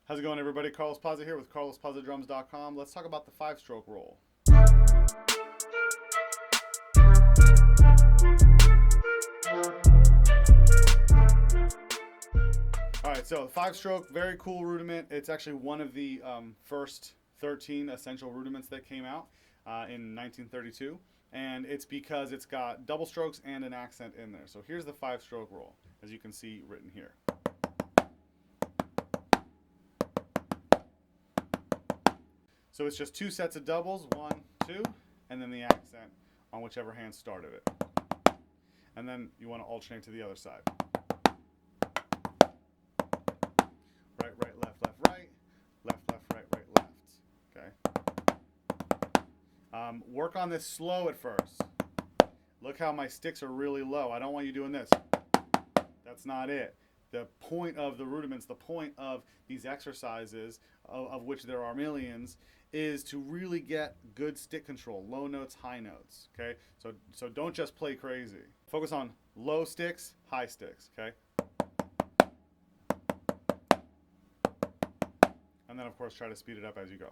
How's it going, everybody? Carlos Plaza here with carlosplazadrums.com. Let's talk about the 5-stroke roll. Alright, so the 5-stroke, very cool rudiment. It's actually one of the first 13 essential rudiments that came out in 1932. And it's because it's got double strokes and an accent in there. So here's the 5-stroke roll, as you can see written here. So it's just 2 sets of doubles, 1, 2, and then the accent on whichever hand started it. And then you want to alternate to the other side. Right, right, left, left, right. Left, left, right, right, left. Okay. Work on this slow at first. Look how my sticks are really low. I don't want you doing this. That's not it. The point of the rudiments, the point of these exercises, of which there are millions, is to really get good stick control, low notes, high notes, okay? So don't just play crazy. Focus on low sticks, high sticks, okay? And then, of course, try to speed it up as you go.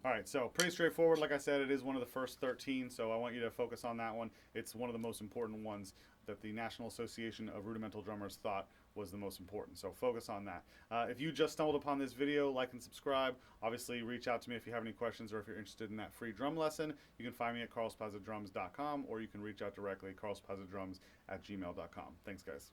All right, so pretty straightforward. Like I said, it is one of the first 13, so I want you to focus on that one. It's one of the most important ones that the National Association of Rudimental Drummers thought was the most important. So focus on that. If you just stumbled upon this video, like and subscribe. Obviously, reach out to me if you have any questions or if you're interested in that free drum lesson. You can find me at carlosplazadrums.com, or you can reach out directly, carlosplazadrums@gmail.com. Thanks, guys.